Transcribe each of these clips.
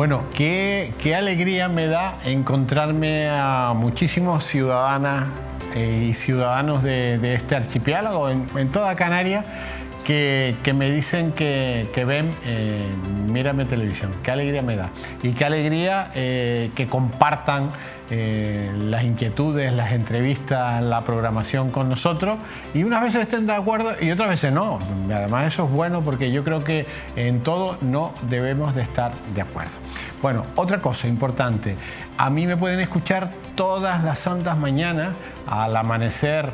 Bueno, qué alegría me da encontrarme a muchísimos ciudadanas y ciudadanos de este archipiélago, en toda Canarias, que me dicen que ven Mírame Televisión. Qué alegría me da. Y qué alegría que compartan las inquietudes, las entrevistas, la programación con nosotros, y unas veces estén de acuerdo y otras veces no. Además, eso es bueno, porque yo creo que en todo no debemos de estar de acuerdo. Bueno, otra cosa importante, a mí me pueden escuchar todas las santas mañanas al amanecer,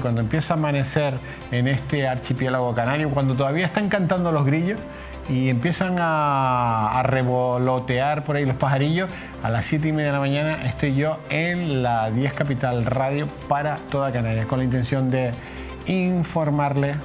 cuando empieza a amanecer en este archipiélago canario, cuando todavía están cantando los grillos y empiezan a revolotear por ahí los pajarillos. A las 7:30 de la mañana estoy yo en la 10 Capital Radio para toda Canarias, con la intención de informarle,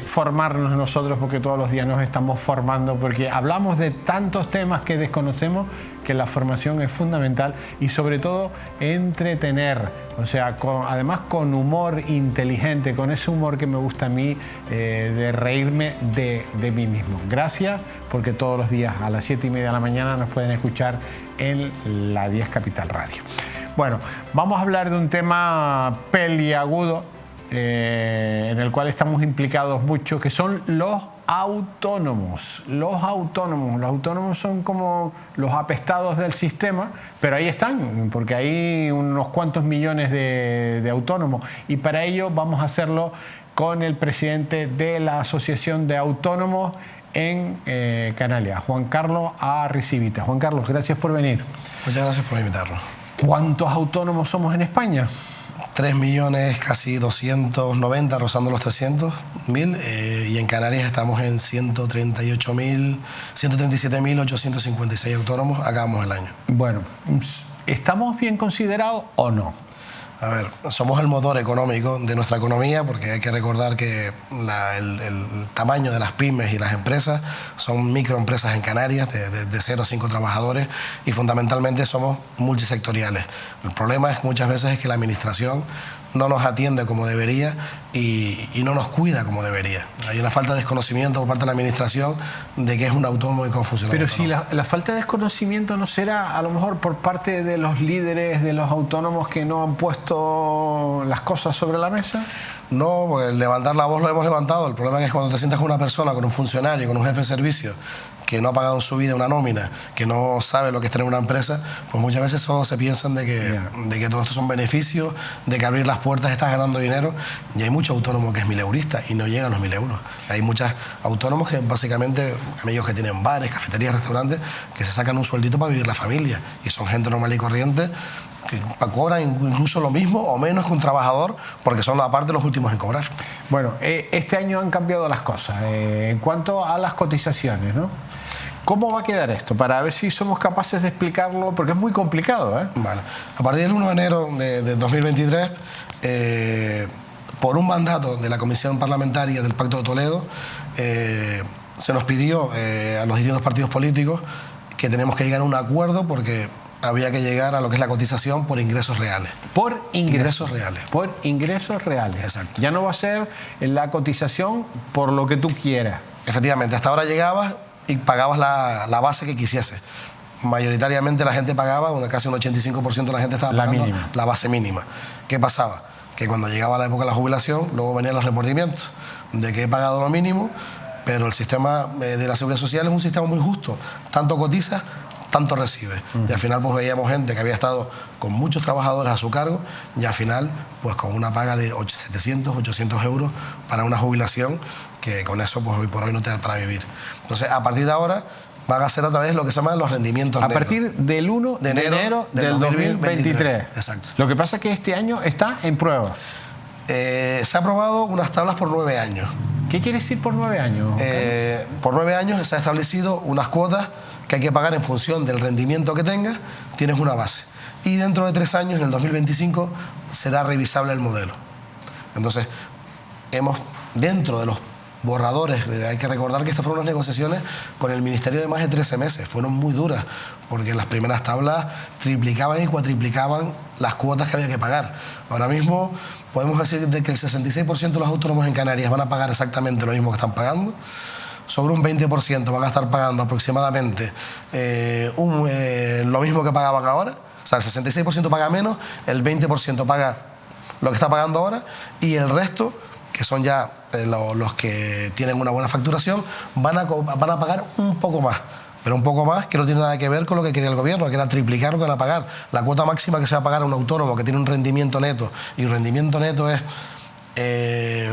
formarnos nosotros, porque todos los días nos estamos formando, porque hablamos de tantos temas que desconocemos, que la formación es fundamental, y sobre todo entretener, o sea, además con humor inteligente, con ese humor que me gusta a mí, de reírme de mí mismo. Gracias, porque todos los días a las 7:30 de la mañana nos pueden escuchar en la 10 Capital Radio. Bueno, vamos a hablar de un tema peliagudo, en el cual estamos implicados mucho, que son los autónomos. Los autónomos son como los apestados del sistema, pero ahí están, porque hay unos cuantos millones de autónomos, y para ello vamos a hacerlo con el presidente de la Asociación de Autónomos en Canarias, Juan Carlos Arricivita. Juan Carlos, gracias por venir. Muchas gracias por invitarnos. ¿Cuántos autónomos somos en España? 3 millones, casi 290, rozando los 300.000, y en Canarias estamos en 137.856 autónomos, acabamos el año. Bueno, ¿estamos bien considerados o no? A ver, somos el motor económico de nuestra economía, porque hay que recordar que el tamaño de las pymes y las empresas son microempresas en Canarias, de 0 a 5 trabajadores, y fundamentalmente somos multisectoriales. El problema es muchas veces que la administración no nos atiende como debería y no nos cuida como debería. Hay una falta de desconocimiento por parte de la administración de que es un autónomo y cómo funciona. Pero si la falta de desconocimiento no será a lo mejor por parte de los líderes de los autónomos, que no han puesto las cosas sobre la mesa. No, porque levantar la voz lo hemos levantado. El problema es que cuando te sientas con una persona, con un funcionario, con un jefe de servicio que no ha pagado en su vida una nómina, que no sabe lo que es tener una empresa, pues muchas veces solo se piensan de que todo esto son beneficios, de que abrir las puertas estás ganando dinero, y hay muchos autónomos que es mileurista y no llegan a los 1.000 euros. Hay muchos autónomos que básicamente, amigos que tienen bares, cafeterías, restaurantes, que se sacan un sueldito para vivir la familia, y son gente normal y corriente, que cobran incluso lo mismo o menos que un trabajador, porque son aparte los últimos en cobrar. Bueno, este año han cambiado las cosas en cuanto a las cotizaciones, ¿no? ¿Cómo va a quedar esto? Para ver si somos capaces de explicarlo, porque es muy complicado, ¿eh? Vale. A partir del 1 de enero de 2023, por un mandato de la Comisión Parlamentaria del Pacto de Toledo, se nos pidió a los distintos partidos políticos que tenemos que llegar a un acuerdo, porque había que llegar a lo que es la cotización por ingresos reales. Por ingresos reales. Por ingresos reales. Exacto. Ya no va a ser la cotización por lo que tú quieras. Efectivamente, hasta ahora llegabas y pagabas la base que quisieses. Mayoritariamente la gente pagaba, casi un 85% de la gente estaba pagando la base mínima. ¿Qué pasaba? Que cuando llegaba la época de la jubilación, luego venían los remordimientos de que he pagado lo mínimo, pero el sistema de la Seguridad Social es un sistema muy justo. Tanto cotiza, tanto recibe. Y al final pues veíamos gente que había estado con muchos trabajadores a su cargo, y al final pues con una paga de 700, 800 euros para una jubilación, que con eso pues hoy por hoy no te da para vivir. Entonces, a partir de ahora van a ser a través de lo que se llaman los rendimientos netos. A partir del 1 de enero del 2023. Exacto. Lo que pasa es que este año está en prueba. Se ha aprobado unas tablas por 9 años. ¿Qué quiere decir por 9 años? Por 9 años se ha establecido unas cuotas que hay que pagar en función del rendimiento que tengas. Tienes una base. Y dentro de 3 años, en el 2025, será revisable el modelo. Entonces, dentro de los borradores, hay que recordar que estas fueron unas negociaciones con el Ministerio de más de 13 meses, fueron muy duras, porque las primeras tablas triplicaban y cuatriplicaban las cuotas que había que pagar. Ahora mismo podemos decir de que el 66% de los autónomos en Canarias van a pagar exactamente lo mismo que están pagando. sobre un 20% van a estar pagando aproximadamente lo mismo que pagaban ahora. O sea, el 66% paga menos, el 20% paga lo que está pagando ahora y el resto, que son ya los que tienen una buena facturación, van a pagar un poco más. Pero un poco más que no tiene nada que ver con lo que quería el gobierno, que era triplicar lo que van a pagar. La cuota máxima que se va a pagar a un autónomo que tiene un rendimiento neto, y el rendimiento neto es,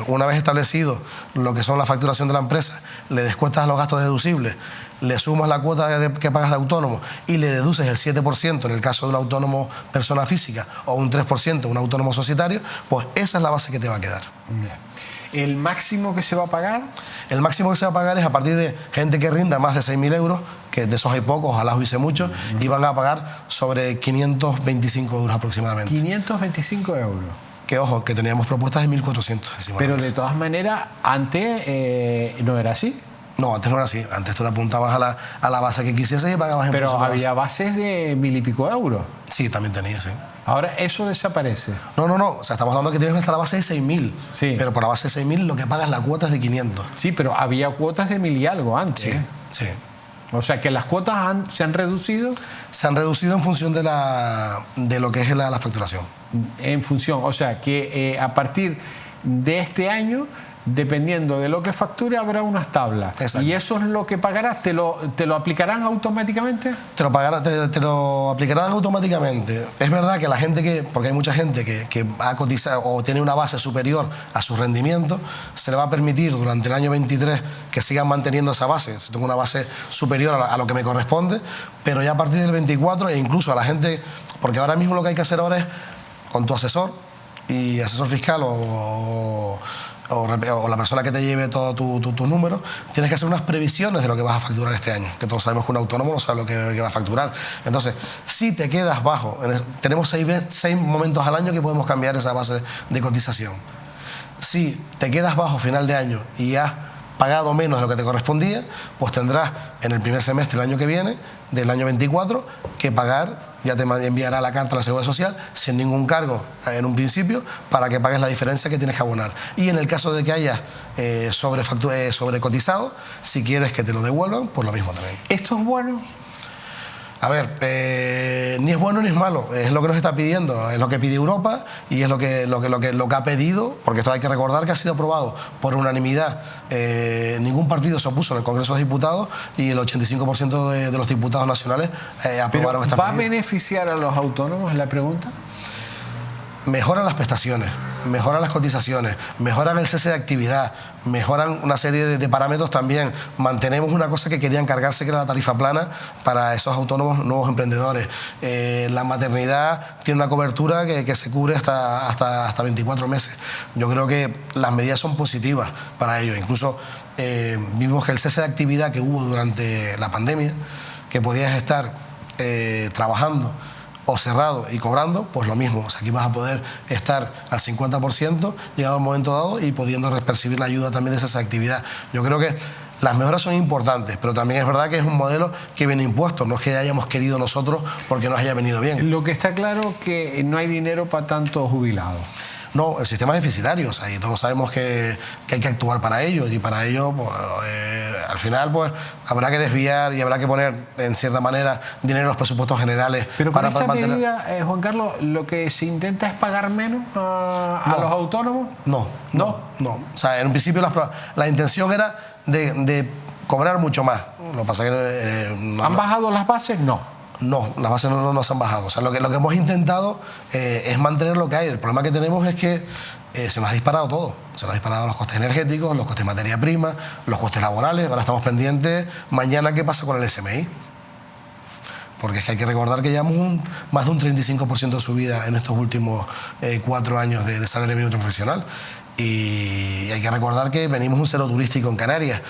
una vez establecido lo que son la facturación de la empresa, le descuentas los gastos deducibles, le sumas la cuota que pagas de autónomo y le deduces el 7% en el caso de un autónomo persona física o un 3% un autónomo societario, pues esa es la base que te va a quedar. ¿El máximo que se va a pagar? El máximo que se va a pagar es a partir de gente que rinda más de 6.000 euros, que de esos hay pocos, ojalá hubiese muchos, y van a pagar sobre 525 euros aproximadamente. 525 euros. Que ojo, que teníamos propuestas de 1.400 encima. Pero de todas maneras, antes no era así. No, antes no era así. Antes tú te apuntabas a la base que quisieses y pagabas en Pero había bases de 1.000 y pico euros. Sí, también tenía, sí. Ahora eso desaparece. No. O sea, estamos hablando que tienes hasta la base de 6.000. Sí. Pero por la base de 6.000 lo que pagas la cuota es de 500. Sí, pero había cuotas de 1.000 y algo antes. Sí, sí. O sea, que las cuotas se han reducido. Se han reducido en función de lo que es la facturación. En función, o sea, que a partir de este año, dependiendo de lo que facture, habrá unas tablas. Exacto. Y eso es lo que pagarás. ¿Te lo aplicarán automáticamente? Te lo aplicarán automáticamente. Es verdad que la gente porque hay mucha gente que ha cotizado o tiene una base superior a su rendimiento, se le va a permitir durante el año 23 que sigan manteniendo esa base. Si tengo una base superior a lo que me corresponde, pero ya a partir del 24 e incluso a la gente, porque ahora mismo lo que hay que hacer ahora es con tu asesor y asesor fiscal o la persona que te lleve todos tus números, tienes que hacer unas previsiones de lo que vas a facturar este año, que todos sabemos que un autónomo no sabe lo que va a facturar. Entonces, si te quedas bajo, tenemos 6 momentos al año que podemos cambiar esa base de cotización. Si te quedas bajo a final de año y has pagado menos de lo que te correspondía, pues tendrás en el primer semestre del año que viene, del año 24, que pagar, ya te enviará la carta a la Seguridad Social, sin ningún cargo en un principio, para que pagues la diferencia que tienes que abonar. Y en el caso de que hayas sobrecotizado, si quieres que te lo devuelvan, pues lo mismo también. ¿Esto es bueno? A ver, ni es bueno ni es malo, es lo que nos está pidiendo, es lo que pide Europa y es lo que ha pedido, porque esto hay que recordar que ha sido aprobado por unanimidad. Ningún partido se opuso en el Congreso de Diputados y el 85% de los diputados nacionales aprobaron esta medida. ¿Va a beneficiar a los autónomos, es la pregunta? Mejoran las prestaciones, mejoran las cotizaciones, mejoran el cese de actividad, mejoran una serie de parámetros también. Mantenemos una cosa que querían cargarse, que era la tarifa plana para esos autónomos nuevos emprendedores. La maternidad tiene una cobertura que se cubre hasta 24 meses. Yo creo que las medidas son positivas para ello. Incluso vimos que el cese de actividad que hubo durante la pandemia, que podías estar trabajando o cerrado y cobrando, pues lo mismo. O sea, aquí vas a poder estar al 50% llegado a un momento dado y pudiendo percibir la ayuda también de esa actividad. Yo creo que las mejoras son importantes, pero también es verdad que es un modelo que viene impuesto, no es que hayamos querido nosotros porque nos haya venido bien. Lo que está claro es que no hay dinero para tantos jubilados. No, el sistema es deficitario, o sea, y todos sabemos que hay que actuar para ello, y para ello, pues, al final, pues, habrá que desviar y habrá que poner, en cierta manera, dinero en los presupuestos generales. Pero con esta medida, Juan Carlos, ¿lo que se intenta es pagar menos a los autónomos? No. O sea, en un principio la intención era de cobrar mucho más. Lo que pasa es que... ¿Han bajado las bases? No. No, las bases no se han bajado. O sea, lo que hemos intentado es mantener lo que hay. El problema que tenemos es que se nos ha disparado todo. Se nos ha disparado los costes energéticos, los costes de materia prima, los costes laborales. Ahora estamos pendientes mañana qué pasa con el SMI. Porque es que hay que recordar que llevamos más de un 35% de subida en estos últimos 4 años de salario mínimo profesional. Y hay que recordar que venimos un cero turístico en Canarias.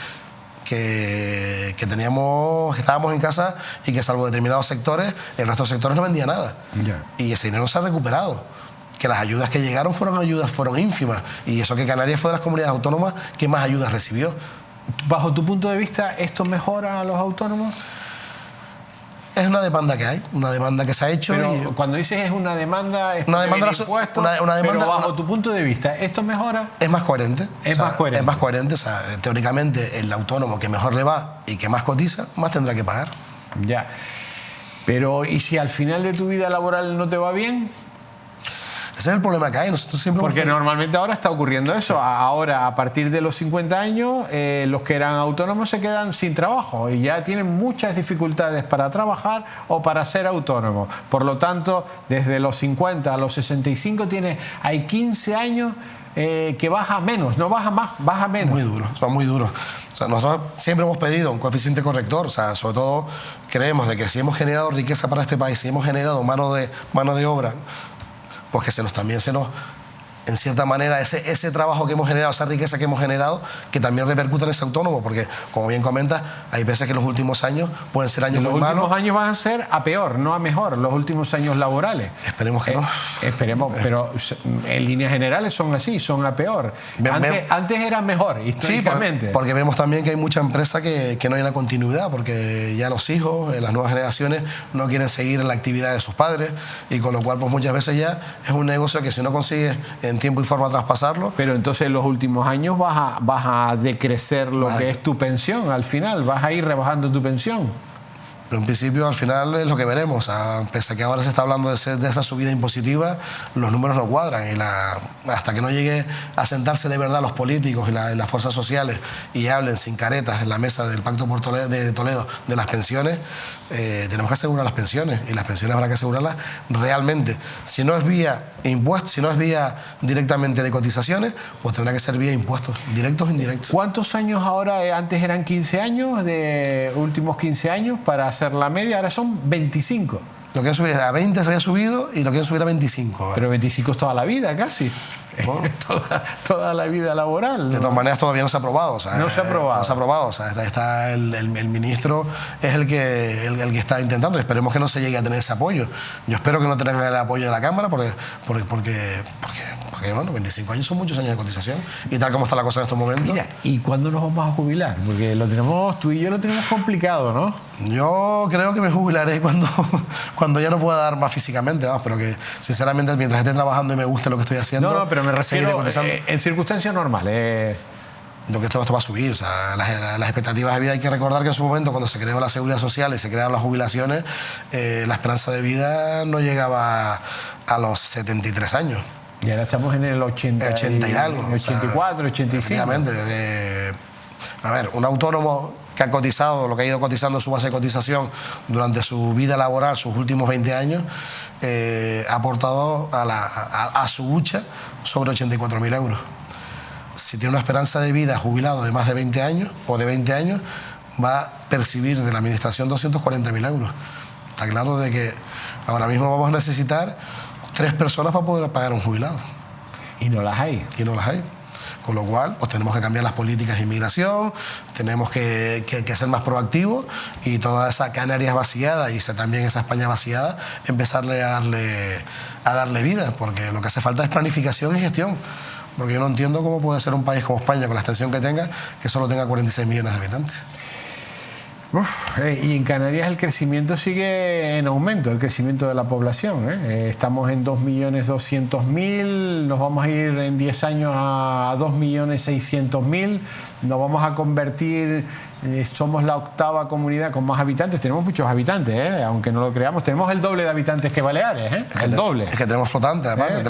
Que estábamos en casa y que salvo determinados sectores, el resto de sectores no vendía nada. Yeah. Y ese dinero se ha recuperado. Que las ayudas que llegaron fueron ínfimas. Y eso que Canarias fue de las comunidades autónomas que más ayudas recibió. Bajo tu punto de vista, ¿esto mejora a los autónomos? Es una demanda que hay, una demanda que se ha hecho. Pero cuando dices es una demanda, es una demanda, impuestos, pero bajo tu punto de vista, ¿esto mejora? Es más coherente. Es más coherente. Es más coherente. O sea, teóricamente, el autónomo que mejor le va y que más cotiza, más tendrá que pagar. Ya. Pero, ¿y si al final de tu vida laboral no te va bien? Ese es el problema que hay. Nosotros siempre Porque normalmente ahora está ocurriendo eso. Sí. Ahora, a partir de los 50 años, los que eran autónomos se quedan sin trabajo y ya tienen muchas dificultades para trabajar o para ser autónomos. Por lo tanto, desde los 50 a los 65 hay 15 años que baja menos, no baja más, baja menos. Muy duro, son muy duros. O sea, nosotros siempre hemos pedido un coeficiente corrector. O sea, sobre todo creemos de que si hemos generado riqueza para este país, si hemos generado mano de obra, pues que también se nos, en cierta manera, ese trabajo que hemos generado, esa riqueza que hemos generado, que también repercuta en ese autónomo, porque, como bien comentas, hay veces que los últimos años pueden ser años muy malos. Los últimos años van a ser a peor, no a mejor, los últimos años laborales. Esperemos que no. Esperemos, pero en líneas generales son así, son a peor. Antes era mejor, históricamente. Sí, porque vemos también que hay mucha empresa que no hay una continuidad, porque ya los hijos, las nuevas generaciones, no quieren seguir en la actividad de sus padres, y con lo cual, pues muchas veces ya es un negocio que si no consigues en tiempo y forma traspasarlo. Pero entonces en los últimos años vas a decrecer lo que es tu pensión, al final vas a ir rebajando tu pensión. En principio, al final es lo que veremos. O sea, pese a que ahora se está hablando de esa subida impositiva, los números no cuadran. Y hasta que no llegue a sentarse de verdad los políticos y las fuerzas sociales y hablen sin caretas en la mesa del Pacto de Toledo de las pensiones, tenemos que asegurar las pensiones. Y las pensiones habrá que asegurarlas realmente. Si no es vía impuestos, si no es vía directamente de cotizaciones, pues tendrá que ser vía impuestos, directos o indirectos. ¿Cuántos años ahora? Antes eran 15 años, de últimos 15 años para hacer la media, ahora son 25. Lo que han subido a 20 se había subido y lo que han subido a 25. ¿Vale? Pero 25 es toda la vida casi. Bueno, toda la vida laboral. De todas maneras todavía no se ha aprobado. O sea, no se ha aprobado. No se ha aprobado. O sea, está el ministro es el que está intentando. Esperemos que no se llegue a tener ese apoyo. Yo espero que no tengan el apoyo de la Cámara porque bueno, 25 años son muchos años de cotización y tal como está la cosa en estos momentos. Mira, ¿y cuándo nos vamos a jubilar? Porque tú y yo lo tenemos complicado, ¿no? Yo creo que me jubilaré cuando ya no pueda dar más físicamente, ¿no? Pero que sinceramente mientras esté trabajando y me guste lo que estoy haciendo... No, pero me refiero en circunstancias normales. Lo que esto va a subir, o sea, las expectativas de vida, hay que recordar que en su momento cuando se creó la seguridad social y se crearon las jubilaciones, la esperanza de vida no llegaba a los 73 años. Y ahora estamos en el 80 y algo. 84, 85. Efectivamente. A ver, un autónomo que ha cotizado, lo que ha ido cotizando su base de cotización durante su vida laboral, sus últimos 20 años, ha aportado a su hucha sobre 84.000 euros. Si tiene una esperanza de vida jubilado de más de 20 años o de 20 años, va a percibir de la administración 240.000 euros. Está claro de que ahora mismo vamos a necesitar 3 personas para poder pagar a un jubilado. Y no las hay. Con lo cual, pues tenemos que cambiar las políticas de inmigración, tenemos que ser más proactivos y toda esa Canarias vaciada y también esa España vaciada, empezarle a darle vida, porque lo que hace falta es planificación y gestión. Porque yo no entiendo cómo puede ser un país como España, con la extensión que tenga, que solo tenga 46 millones de habitantes. Y en Canarias el crecimiento sigue en aumento, el crecimiento de la población. Estamos en 2.200.000, nos vamos a ir en 10 años a 2.600.000, nos vamos a convertir, somos la 8ª comunidad con más habitantes, tenemos muchos habitantes, aunque no lo creamos, tenemos el doble de habitantes que Baleares, el doble. Es que tenemos flotantes, aparte,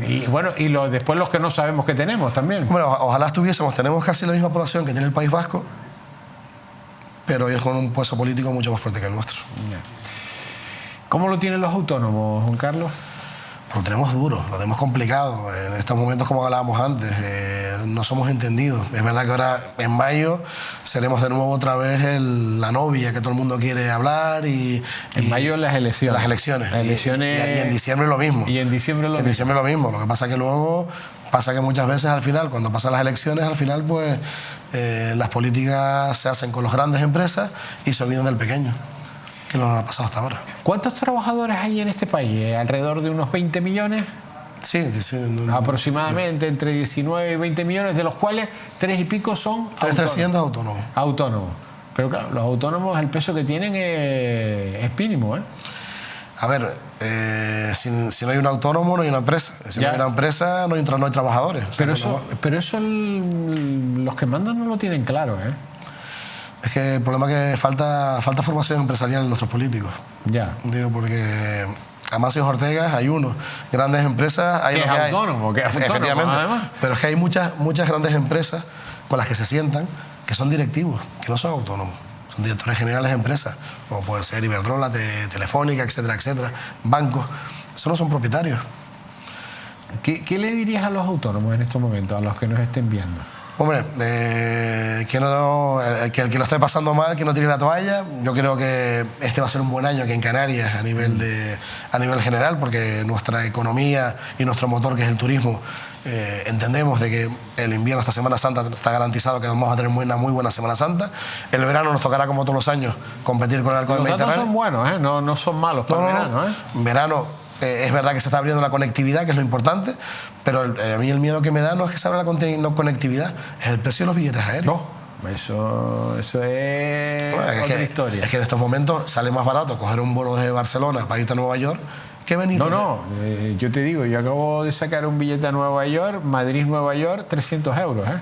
Y bueno, después los que no sabemos que tenemos también. Bueno, ojalá tenemos casi la misma población que tiene el País Vasco, pero es con un peso político mucho más fuerte que el nuestro. ¿Cómo lo tienen los autónomos, Juan Carlos? Pues lo tenemos duro, lo tenemos complicado. En estos momentos, como hablábamos antes, no somos entendidos. Es verdad que ahora, en mayo, seremos de nuevo otra vez la novia que todo el mundo quiere hablar. En mayo las elecciones. Las elecciones. Y en diciembre lo mismo. Diciembre lo mismo. Lo que pasa es que luego... Pasa que muchas veces al final, cuando pasan las elecciones, al final pues las políticas se hacen con las grandes empresas y se olvidan del pequeño, que no lo ha pasado hasta ahora. ¿Cuántos trabajadores hay en este país? ¿Alrededor de unos 20 millones? Sí. Aproximadamente entre 19 y 20 millones, de los cuales 3 y pico son 300 autónomos. Autónomos. Pero claro, los autónomos, el peso que tienen es mínimo, ¿eh? A ver, si no hay un autónomo, no hay una empresa. Si no hay una empresa, no hay trabajadores. O sea, pero eso los que mandan no lo tienen claro, ¿eh? Es que el problema es que falta formación empresarial en nuestros políticos. Ya. Digo, porque Amancio Ortega hay unos. Grandes empresas... Que es autónomo, efectivamente. Además. Pero es que hay muchas grandes empresas con las que se sientan que son directivos, que no son autónomos. Son directores generales de empresas, como puede ser Iberdrola, Telefónica, etcétera, etcétera, bancos. Eso no son propietarios. ¿Qué le dirías a los autónomos en estos momentos, a los que nos estén viendo? Hombre, el que lo esté pasando mal, que no tire la toalla. Yo creo que este va a ser un buen año aquí en Canarias a nivel general, porque nuestra economía y nuestro motor, que es el turismo, entendemos de que el invierno, esta Semana Santa, está garantizado que vamos a tener una muy buena Semana Santa. El verano nos tocará, como todos los años, competir con el halcón mediterráneo. Los datos son buenos, ¿eh? No son malos para el verano, ¿eh? Verano. Es verdad que se está abriendo la conectividad, que es lo importante, pero a mí el miedo que me da no es que se abra la conectividad, es el precio de los billetes aéreos. No, eso es otra historia. Es que en estos momentos sale más barato coger un vuelo desde Barcelona para irte a Nueva York que venir. Yo te digo, yo acabo de sacar un billete a Nueva York, Madrid-Nueva York, 300 euros, ¿eh?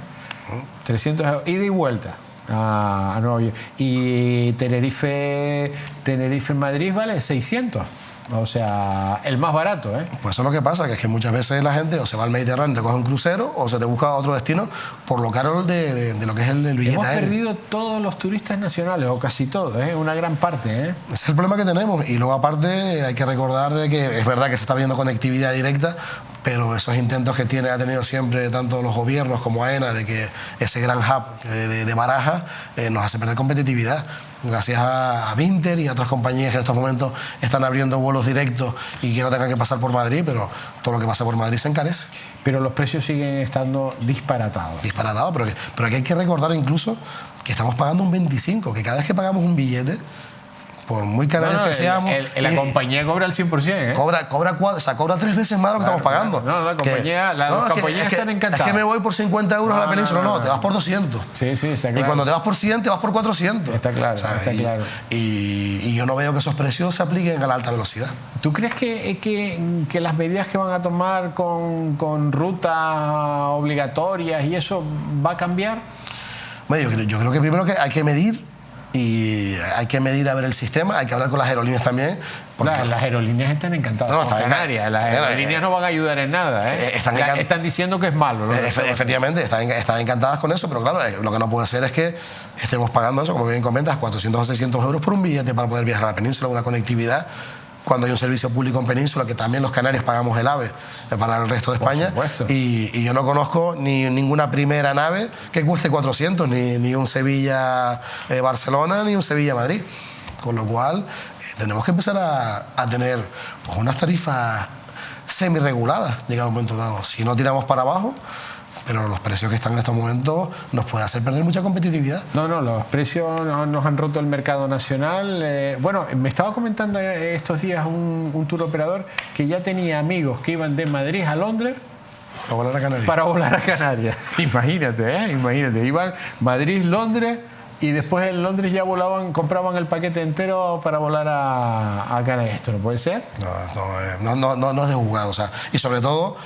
300 euros, ida y vuelta a Nueva York. Y Tenerife-Madrid vale 600. O sea, el más barato, ¿eh? Pues eso es lo que pasa, que es que muchas veces la gente o se va al Mediterráneo, te coge un crucero, o se te busca otro destino por lo caro de lo que es el billete Hemos aéreo. perdido todos los turistas nacionales, o casi todos, ¿eh? Una gran parte, ¿eh? Ese es el problema que tenemos. Y luego, aparte, hay que recordar de que es verdad que se está viendo conectividad directa, pero esos intentos que ha tenido siempre tanto los gobiernos como AENA, de que ese gran hub de Barajas nos hace perder competitividad. Gracias a Vinter y a otras compañías que en estos momentos están abriendo vuelos directos y que no tengan que pasar por Madrid, pero todo lo que pasa por Madrid se encarece. Pero los precios siguen estando disparatados. Disparatados, pero que hay que recordar incluso que estamos pagando un 25%, que cada vez que pagamos un billete, por muy canarios que seamos... La compañía cobra el 100%, ¿eh? Cobra 3 veces más de lo que estamos pagando. Las compañías están encantadas. Es que me voy por 50 euros a la península. No, te vas por 200. Sí, está claro. Y cuando te vas por 100, te vas por 400. Está claro, está claro. Y yo no veo que esos precios se apliquen a la alta velocidad. ¿Tú crees que las medidas que van a tomar con rutas obligatorias y eso va a cambiar? Bueno, yo creo que primero que hay que medir. Y hay que medir a ver el sistema, hay que hablar con las aerolíneas también. Las aerolíneas están encantadas con Canarias. Las aerolíneas no van a ayudar en nada, ¿eh? Están diciendo que es malo, ¿no? Efectivamente, están encantadas con eso, pero claro, lo que no puede ser es que estemos pagando eso, como bien comentas, 400 o 600 euros por un billete para poder viajar a la península, una conectividad, cuando hay un servicio público en península, que también los canarios pagamos el AVE para el resto de España. Y yo no conozco ninguna primera nave que cueste 400, ni un Sevilla-Barcelona, ni un Sevilla-Madrid. Con lo cual, tenemos que empezar a tener unas tarifas semi-reguladas, llegado un momento dado. Si no tiramos para abajo, pero los precios que están en estos momentos nos pueden hacer perder mucha competitividad. No, los precios nos han roto el mercado nacional. Bueno, me estaba comentando estos días un tour operador que ya tenía amigos que iban de Madrid a Londres para volar a Canarias. Imagínate, iban Madrid-Londres y después en Londres ya compraban el paquete entero para volar a Canarias. ¿Esto no puede ser? No es de juzgado, o sea, y sobre todo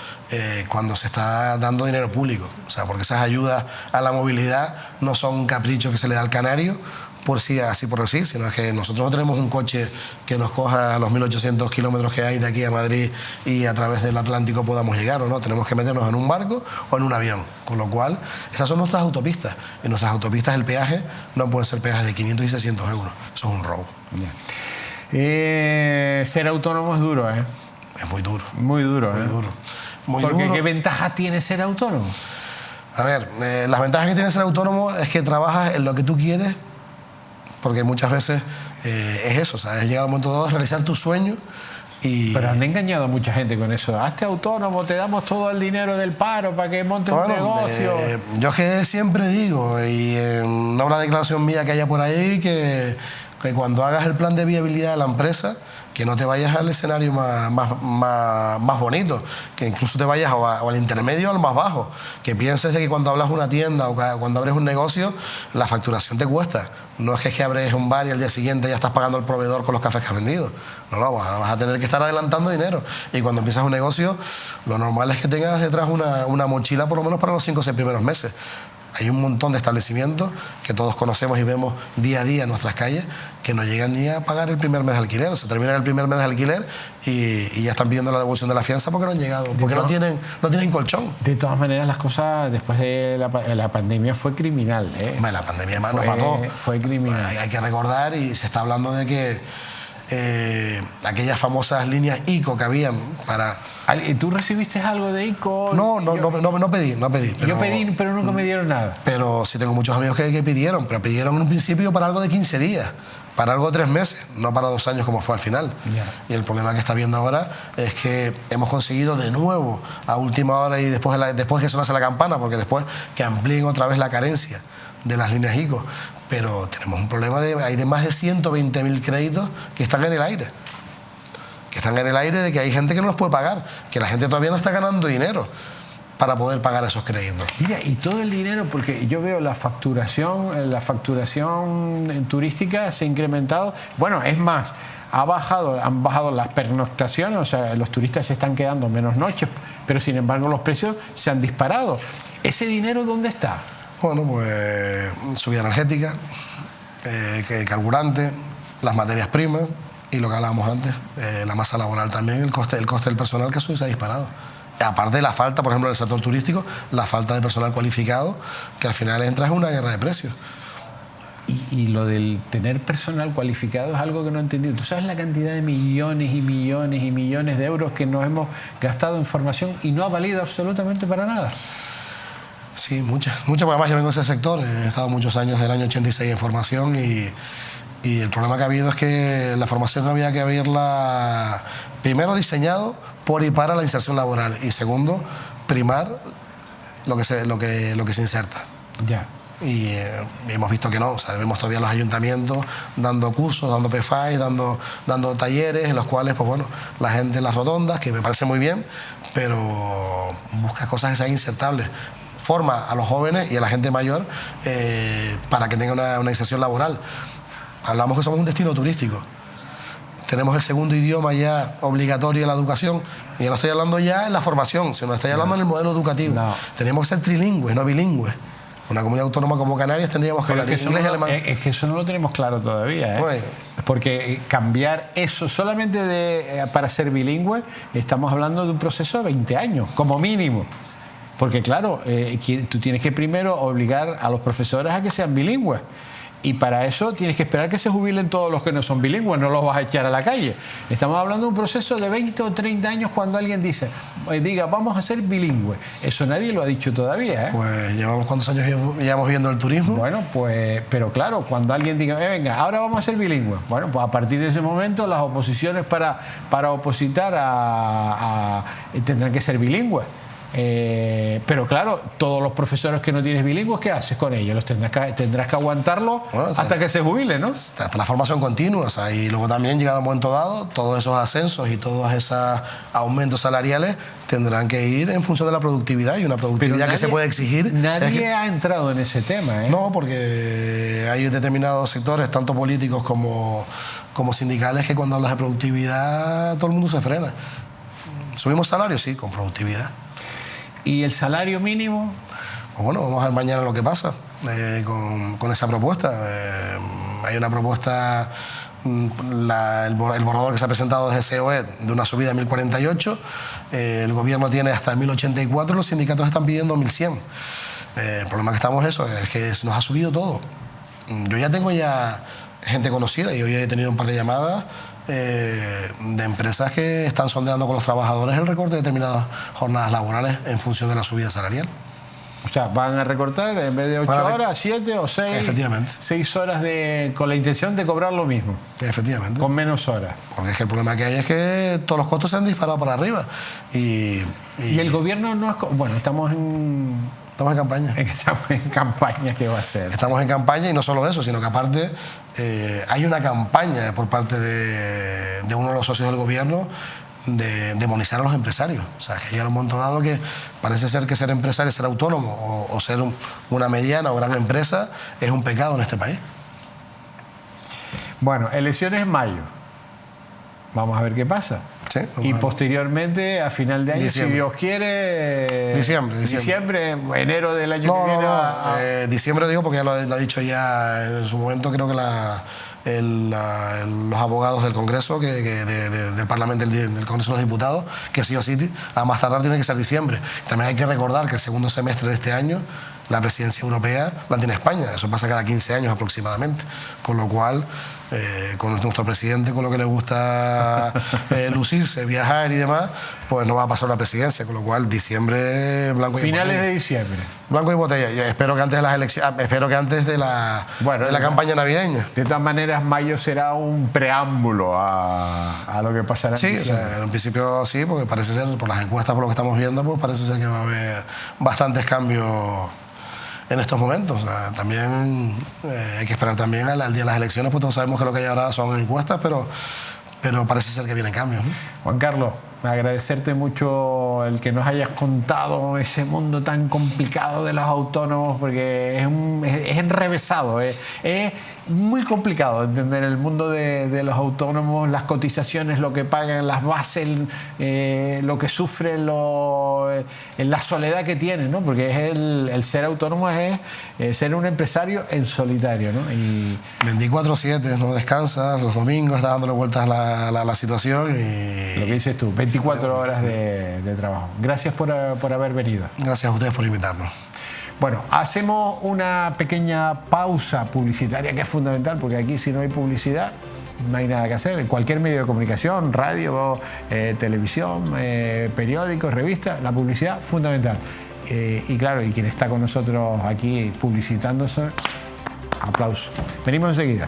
cuando se está dando dinero público, o sea, porque esas ayudas a la movilidad no son un capricho que se le da al canario por sí, así por así, sino es que nosotros no tenemos un coche que nos coja los 1.800 kilómetros que hay de aquí a Madrid y a través del Atlántico podamos llegar, ¿o no? Tenemos que meternos en un barco o en un avión, con lo cual esas son nuestras autopistas, y nuestras autopistas el peaje no pueden ser peajes de 500 y 600 euros, eso es un robo. Ser autónomo es duro, ¿eh? Es muy duro. Muy duro, muy duro. Porque ¿qué ventaja tiene ser autónomo? A ver, las ventajas que tiene ser autónomo es que trabajas en lo que tú quieres, porque muchas veces es eso, ¿sabes? Llega el momento dado de realizar tu sueño. Pero han engañado a mucha gente con eso. Hazte autónomo, te damos todo el dinero del paro para que montes un negocio. Yo es que siempre digo, y no habrá declaración mía que haya por ahí, que cuando hagas el plan de viabilidad de la empresa, que no te vayas al escenario más bonito, que incluso te vayas o al intermedio o al más bajo, que pienses de que cuando hablas una tienda o cuando abres un negocio, la facturación te cuesta. No es que abres un bar y al día siguiente ya estás pagando al proveedor con los cafés que has vendido. No, vas a tener que estar adelantando dinero. Y cuando empiezas un negocio, lo normal es que tengas detrás una mochila por lo menos para los 5 o 6 primeros meses. Hay un montón de establecimientos que todos conocemos y vemos día a día en nuestras calles que no llegan ni a pagar el primer mes de alquiler. O sea, terminan el primer mes de alquiler y ya están pidiendo la devolución de la fianza porque no han llegado, porque no tienen colchón. De todas maneras, las cosas después de la pandemia fue criminal. Bueno, la pandemia además nos mató. Fue criminal. Hay que recordar, y se está hablando de que aquellas famosas líneas ICO que habían para... ¿Tú recibiste algo de ICO? No pedí. Pero, yo pedí, pero nunca me dieron nada. Pero sí tengo muchos amigos que pidieron, pero pidieron en un principio para algo de 15 días, para algo de 3 meses, no para 2 años como fue al final. Ya. Y el problema que está viendo ahora es que hemos conseguido de nuevo, a última hora y después que sonase la campana, porque después que amplíen otra vez la carencia de las líneas ICO, pero tenemos un problema hay de más de 120.000 créditos que están en el aire. De que hay gente que no los puede pagar, que la gente todavía no está ganando dinero para poder pagar esos créditos. Mira, y todo el dinero, porque yo veo la facturación turística se ha incrementado. Bueno, es más, han bajado las pernoctaciones, o sea, los turistas se están quedando menos noches, pero sin embargo los precios se han disparado. ¿Ese dinero dónde está? Bueno, pues subida energética, carburante, las materias primas y lo que hablábamos antes, la masa laboral también, el coste del personal que se ha disparado. Y aparte de la falta, por ejemplo, en el sector turístico, la falta de personal cualificado, que al final entra en una guerra de precios. Y lo del tener personal cualificado es algo que no he entendido. ¿Tú sabes la cantidad de millones y millones y millones de euros que nos hemos gastado en formación y no ha valido absolutamente para nada? Sí, muchas, porque además yo vengo de ese sector, he estado muchos años del año 86 en formación y el problema que ha habido es que la formación había que haberla primero diseñado por y para la inserción laboral y segundo, primar lo que se inserta. Ya. Y hemos visto que no, o sea, vemos todavía los ayuntamientos dando cursos, dando PFI, dando talleres en los cuales, pues bueno, la gente en las rotondas, que me parece muy bien, pero busca cosas que sean insertables. Forma a los jóvenes y a la gente mayor para que tengan una inserción laboral. Hablamos que somos un destino turístico. Tenemos el segundo idioma ya obligatorio en la educación. Y no estoy hablando ya en la formación, sino estoy hablando en el modelo educativo. No. Tenemos que ser trilingües, no bilingües. Una comunidad autónoma como Canarias tendríamos que hablar inglés y alemán. Es que eso no lo tenemos claro todavía. Pues, porque cambiar eso solamente para ser bilingüe, estamos hablando de un proceso de 20 años, como mínimo. Porque claro, tú tienes que primero obligar a los profesores a que sean bilingües. Y para eso tienes que esperar que se jubilen todos los que no son bilingües, no los vas a echar a la calle. Estamos hablando de un proceso de 20 o 30 años cuando alguien diga, vamos a ser bilingües. Eso nadie lo ha dicho todavía. Pues llevamos cuántos años llevamos viendo el turismo. Bueno, pues, pero claro, cuando alguien diga, venga, ahora vamos a ser bilingües. Bueno, pues a partir de ese momento las oposiciones para opositar tendrán que ser bilingües. Pero claro, todos los profesores que no tienes bilingües, ¿qué haces con ellos? Los tendrás que aguantarlo hasta que se jubile, ¿no? Hasta la formación continua, o sea, y luego también, llegado al momento dado, todos esos ascensos y todos esos aumentos salariales tendrán que ir en función de la productividad, y una productividad que se puede exigir. Nadie ha entrado en ese tema, ¿eh? No, porque hay determinados sectores, tanto políticos como sindicales, que cuando hablas de productividad todo el mundo se frena. ¿Subimos salarios? Sí, con productividad. ¿Y el salario mínimo? Pues bueno, vamos a ver mañana lo que pasa con esa propuesta. Hay una propuesta, el borrador que se ha presentado desde COE, de una subida de 1.048. El gobierno tiene hasta 1.084 y los sindicatos están pidiendo 1.100. El problema que estamos es que se nos ha subido todo. Yo ya tengo gente conocida y hoy he tenido un par de llamadas de empresas que están sondeando con los trabajadores el recorte de determinadas jornadas laborales en función de la subida salarial. O sea, van a recortar en vez de 8 horas, 7 o 6. Efectivamente. 6 horas con la intención de cobrar lo mismo. Efectivamente. Con menos horas. Porque es que el problema que hay es que todos los costos se han disparado para arriba. Y el gobierno no es... Bueno, estamos Estamos en campaña. Estamos en campaña, ¿qué va a ser? Estamos en campaña y no solo eso, sino que aparte hay una campaña por parte de uno de los socios del gobierno de demonizar a los empresarios. O sea, que llega un momento dado que parece ser que ser empresario, ser autónomo o ser una mediana o gran empresa es un pecado en este país. Bueno, elecciones en mayo. Vamos a ver qué pasa. Sí, y posteriormente, a final de año, diciembre. si Dios quiere... Diciembre, enero del año que viene... Diciembre digo porque ya lo ha dicho ya en su momento, creo que los abogados del Congreso, del Parlamento, del Congreso de los Diputados, que sí o sí, a más tardar tiene que ser diciembre. También hay que recordar que el segundo semestre de este año la presidencia europea la tiene España, eso pasa cada 15 años aproximadamente, con lo cual con nuestro presidente, con lo que le gusta lucirse, viajar y demás, pues no va a pasar la presidencia, con lo cual diciembre, blanco y finales botella. De diciembre. Blanco y botella. Yo espero que antes de las elecciones, espero que antes de la campaña navideña. De todas maneras, mayo será un preámbulo a lo que pasará en diciembre. Sí, o sea, en principio sí, porque parece ser, por las encuestas, por lo que estamos viendo, pues parece ser que va a haber bastantes cambios en estos momentos. O sea, también hay que esperar también al día de las elecciones, pues todos sabemos que lo que hay ahora son encuestas, pero parece ser que vienen cambios, ¿no? Juan Carlos, agradecerte mucho el que nos hayas contado ese mundo tan complicado de los autónomos, porque es enrevesado, es muy complicado entender el mundo de los autónomos, las cotizaciones, lo que pagan, las bases, lo que sufren, la soledad que tienen, ¿no? Porque es el ser autónomo es ser un empresario en solitario, ¿no? Y 24/7, no descansas, los domingos estás dándole vueltas a la situación y... Lo que dices tú, 24 horas de trabajo. Gracias por haber venido. Gracias a ustedes por invitarnos. Bueno, hacemos una pequeña pausa publicitaria que es fundamental, porque aquí si no hay publicidad no hay nada que hacer. En cualquier medio de comunicación, radio, televisión, periódicos, revistas, la publicidad es fundamental. Y claro, y quien está con nosotros aquí publicitándose, aplauso. Venimos enseguida.